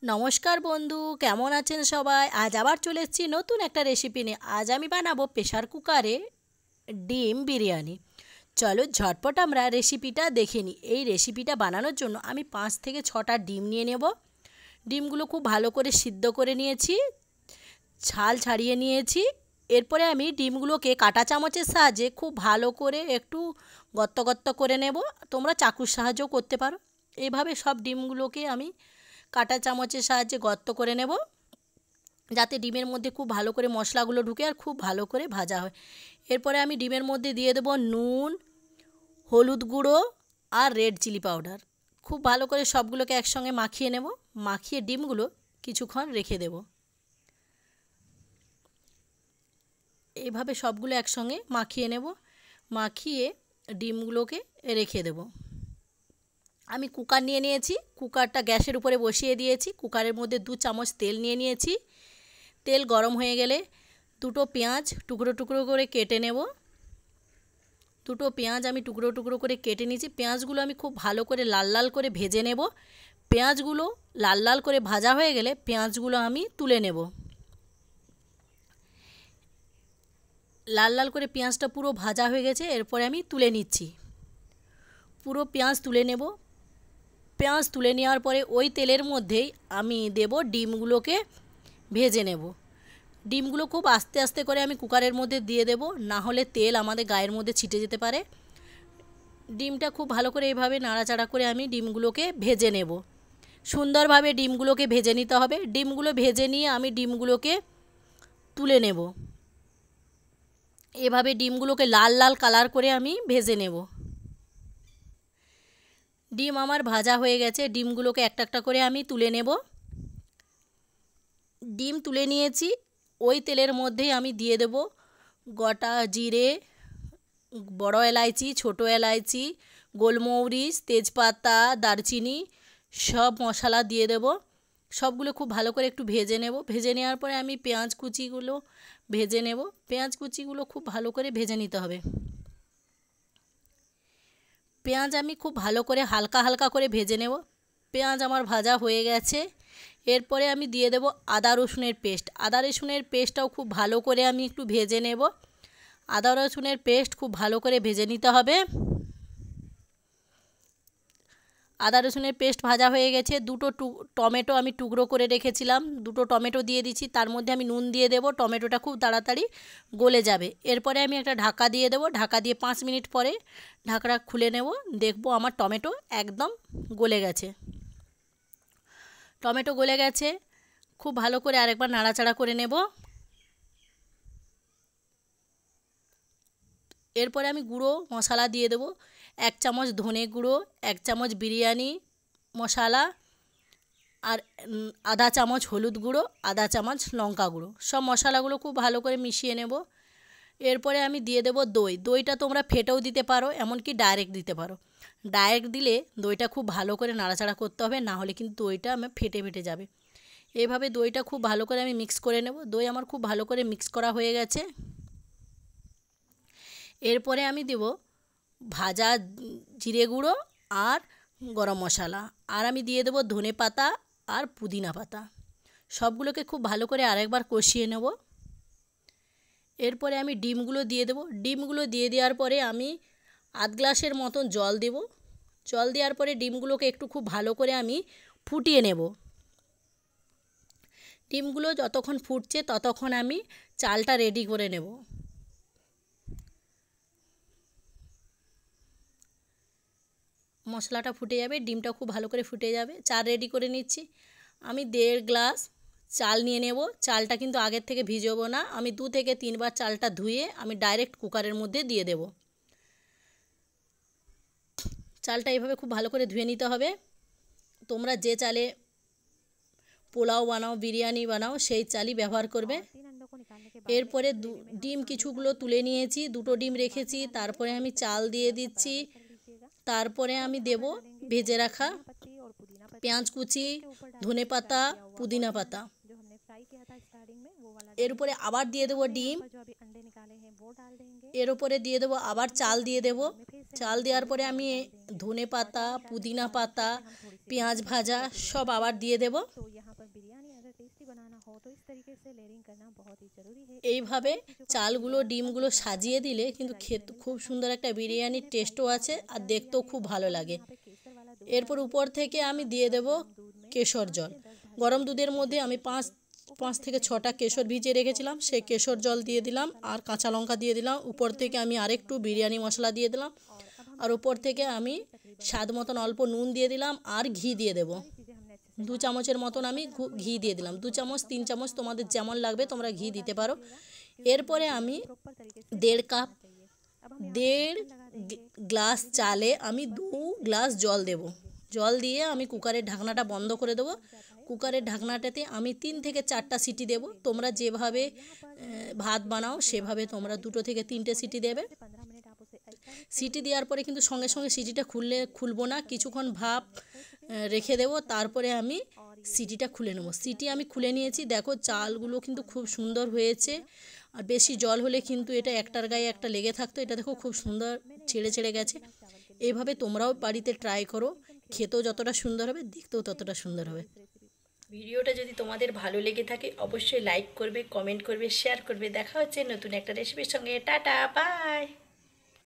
নমস্কার বন্ধু, কেমন আছেন সবাই? আজ আবার চলে এসেছি নতুন একটা রেসিপি নিয়ে। আজ আমি বানাবো প্রেশার কুকারে ডিম বিরিয়ানি। চলো ঝটপট আমরা রেসিপিটা দেখে নিই। এই রেসিপিটা বানানোর জন্য আমি 5 থেকে 6টা ডিম নিয়ে নেব। ডিমগুলো খুব ভালো করে সিদ্ধ করে নিয়েছি, ছাল ছাড়িয়ে নিয়েছি। এরপরে আমি ডিমগুলোকে কাঁটা চামচের সাহায্যে খুব ভালো করে একটু গর্ত গর্ত করে নেব। তোমরা চাকুর সাহায্যেও করতে পারো। এইভাবে সব ডিমগুলোকে আমি কাঁটা চামচের সাহায্যে গর্ত করে নেব, যাতে ডিমের মধ্যে খুব ভালো করে মশলাগুলো ঢুকে আর খুব ভালো করে ভাজা হয়। এরপরে আমি ডিমের মধ্যে দিয়ে দেবো নুন, হলুদ গুঁড়ো আর রেড চিলি পাউডার। খুব ভালো করে সবগুলোকে একসঙ্গে মাখিয়ে নেব। মাখিয়ে ডিমগুলো কিছুক্ষণ রেখে দেব। এইভাবে সবগুলো একসঙ্গে মাখিয়ে নেব। মাখিয়ে ডিমগুলোকে রেখে দেব। আমি কুকার নিয়ে নিয়েছি, কুকারটা গ্যাসের উপরে বসিয়ে দিয়েছি। কুকারের মধ্যে 2 চামচ তেল নিয়ে নিয়েছি। তেল গরম হয়ে গেলে দুটো পেঁয়াজ টুকরো টুকরো করে কেটে নেব। দুটো পেঁয়াজ আমি টুকরো টুকরো করে কেটে নিয়েছি। পেঁয়াজগুলো আমি খুব ভালো করে লাল লাল করে ভেজে নেব। পেঁয়াজগুলো লাল লাল করে ভাজা হয়ে গেলে পেঁয়াজগুলো আমি তুলে নেব। লাল লাল করে পেঁয়াজটা পুরো ভাজা হয়ে গেছে, এরপরে আমি তুলে নিচ্ছি। পুরো পেঁয়াজ তুলে নেব। পেঁয়াজ তুলে নেওয়ার পরে ওই তেলের মধ্যেই আমি দেব ডিমগুলোকে ভেজে নেব। ডিমগুলো খুব আস্তে আস্তে করে আমি কুকারের মধ্যে দিয়ে দেব, না হলে তেল আমাদের গায়ের মধ্যে ছিটে যেতে পারে। ডিমটা খুব ভালো করে এইভাবে নাড়াচাড়া করে আমি ডিমগুলোকে ভেজে নেব। সুন্দরভাবে ডিমগুলোকে ভেজে নিতে হবে। ডিমগুলো ভেজে নিয়ে আমি ডিমগুলোকে তুলে নেব। এভাবে ডিমগুলোকে লাল লাল কালার করে আমি ভেজে নেব। ডিম আমার ভাজা হয়ে গেছে। ডিমগুলোকে একটা একটা করে আমি তুলে নেব। ডিম তুলে নিয়েছি। ওই তেলের মধ্যেই আমি দিয়ে দেব গোটা জিরে, বড় এলাইচি, ছোট এলাইচি, গোলমরিচ, তেজপাতা, দারচিনি সব মশলা দিয়ে দেব। সবগুলো খুব ভালো করে একটু ভেজে নেব। ভেজে নেওয়ার পরে আমি পেঁয়াজ কুচিগুলো ভেজে নেব। পেঁয়াজ কুচিগুলো খুব ভালো করে ভেজে নিতে হবে। পেঁয়াজ আমি খুব ভালো করে হালকা হালকা করে ভেজে নেব। পেঁয়াজ আমার ভাজা হয়ে গেছে। এরপরে আমি দিয়ে দেব আদা রসুনের পেস্ট। আদা রসুনের পেস্টটাও খুব ভালো করে আমি একটু ভেজে নেব। আদা রসুনের পেস্ট খুব ভালো করে ভেজে নিতে হবে। আদা রসুনের পেস্ট ভাজা হয়ে গেছে। দুটো টমেটো আমি টুকরো করে রেখেছিলাম, দুটো টমেটো দিয়ে দিচ্ছি। তার মধ্যে আমি নুন দিয়ে দেব। টমেটোটা খুব তাড়াতাড়ি গলে যাবে। এরপরে আমি একটা ঢাকা দিয়ে দেব। ঢাকা দিয়ে 5 মিনিট পরে ঢাকনা খুলে নেব। দেখব আমার টমেটো একদম গলে গেছে। টমেটো গলে গেছে। খুব ভালো করে আরেকবার নাড়াচাড়া করে নেব। এরপরে আমি গুঁড়ো মশলা দিয়ে দেব। 1 চামচ ধনে গুঁড়ো, 1 চামচ বিরিয়ানি মশলা, আর আধা চামচ হলুদ গুঁড়ো, আধা চামচ লঙ্কা গুঁড়ো। সব মশলাগুলো খুব ভালো করে মিশিয়ে নেব। এরপরে আমি দিয়ে দেব দই। দইটা তোমরা ফেটেও দিতে পারো, এমনকি ডাইরেক্ট দিতে পারো। ডাইরেক্ট দিলে দইটা খুব ভালো করে নাড়াচাড়া করতে হবে, না হলে কিন্তু দইটা আমার ফেটে ফেটে যাবে। এইভাবে দইটা খুব ভালো করে আমি মিক্স করে নেব। দই আমার খুব ভালো করে মিক্স করা হয়ে গেছে। এরপরে আমি দেব ভাজা জিরে গুঁড়ো আর গরম মশলা, আর আমি দিয়ে দেব ধনে পাতা আর পুদিনা পাতা। সবগুলোকে খুব ভালো করে আরেকবার কষিয়ে নেব। এরপরে আমি ডিমগুলো দিয়ে দেব। ডিমগুলো দিয়ে দেওয়ার পরে আমি আধ গ্লাসের মতন জল দেব। জল দেওয়ার পরে ডিমগুলোকে একটু খুব ভালো করে আমি ফুটিয়ে নেব। ডিমগুলো যতক্ষণ ফুটছে ততক্ষণ আমি চালটা রেডি করে নেব। মশলাটা ফুটে যাবে, ডিমটা খুব ভালো করে ফুটে যাবে। চাল রেডি করে নিচ্ছি। আমি 1.5 গ্লাস চাল নিয়ে নেব। চালটা কিন্তু আগের থেকে ভিজাবো না। আমি 2 থেকে 3 বার চালটা ধুয়ে আমি ডাইরেক্ট কুকারের মধ্যে দিয়ে দেব। চালটা এইভাবে খুব ভালো করে ধুয়ে নিতে হবে। তোমরা যে চালে পোলাও বানাও, বিরিয়ানি বানাও, সেই চালই ব্যবহার করবে। এরপরে ডিম কিছুগুলো তুলে নিয়েছি, দুটো ডিম রেখেছি। তারপরে আমি চাল দিয়ে দিচ্ছি। তারপরে আমি দেব ভেজে রাখা পেঁয়াজ কুচি, ধনে পাতা, পুদিনা পাতা। এর উপরে আবার দিয়ে দেবো ডিম। এর উপরে দিয়ে দেবো আবার চাল দিয়ে দেব। চাল দেওয়ার পরে আমি ধনে পাতা, পুদিনা পাতা, পেঁয়াজ ভাজা সব আবার দিয়ে দেব। यहाँ पर बिरयानी अगर टेस्टी बनाना हो तो इस तरीके से लेयरिंग करना बहुत ही ज़रूरी है। এইভাবে চালগুলো ডিমগুলো সাজিয়ে দিলে কিন্তু খেতে খুব সুন্দর একটা বিরিয়ানির টেস্টও আছে আর দেখতেও খুব ভালো লাগে। यहाँ पे केसर वाला दूध এরপর উপর থেকে আমি দিয়ে দেব কেশর জল। গরম দুধের মধ্যে আমি পাঁচ থেকে ছটা কেশর ভিজিয়ে রেখেছিলাম, সেই কেশর জল দিয়ে দিলাম আর কাঁচা লঙ্কা দিয়ে দিলাম। উপর থেকে আমি আরেকটু বিরিয়ানি মশলা দিয়ে দিলাম আর উপর থেকে আমি স্বাদ মতন অল্প নুন দিয়ে দিলাম আর ঘি দিয়ে দেব। चीज़ें हमने अच्छे 2 চামচের মতন আমি ঘি দিয়ে দিলাম। 2 চামচ 3 চামচ তোমাদের যেমন লাগবে তোমরা ঘি দিতে পারো। এরপরে আমি प्रॉपर तरीके से 1.5 কাপ चाहिए। अब हम 1.5 গ্লাস চালে আমি 2 গ্লাস জল দেব। জল দিয়ে আমি কুকারের ঢাকনাটা বন্ধ করে দেবো। কুকারের ঢাকনাটাতে আমি 3 থেকে 4টা সিটি দেব। তোমরা যেভাবে ভাত বানাও সেভাবে তোমরা 2 থেকে 3টে সিটি দেবে। 15 मिनट आप उसे ऐसा সিটি দেওয়ার পরে কিন্তু সঙ্গে সঙ্গে সিটিটা খুলবো না, কিছুক্ষণ ভাপ রেখে দেবো। তারপরে আমি সিটিটা খুলে নেবো। সিটি আমি খুলে নিয়েছি, দেখো চালগুলো কিন্তু খুব সুন্দর হয়েছে। আর বেশি জল হলে কিন্তু এটা একটার গায়ে একটা লেগে থাকতো, এটা দেখো খুব সুন্দর ছেড়ে ছেড়ে গেছে। এইভাবে তোমরাও বাড়িতে ট্রাই করো, খেতেও যতটা সুন্দর হবে দেখতেও ততটা সুন্দর হবে। ভিডিওটা যদি তোমাদের ভালো লেগে থাকে অবশ্যই লাইক করবে, কমেন্ট করবে, শেয়ার করবে। দেখা হচ্ছে নতুন একটা রেসিপির সঙ্গে। Tata, by.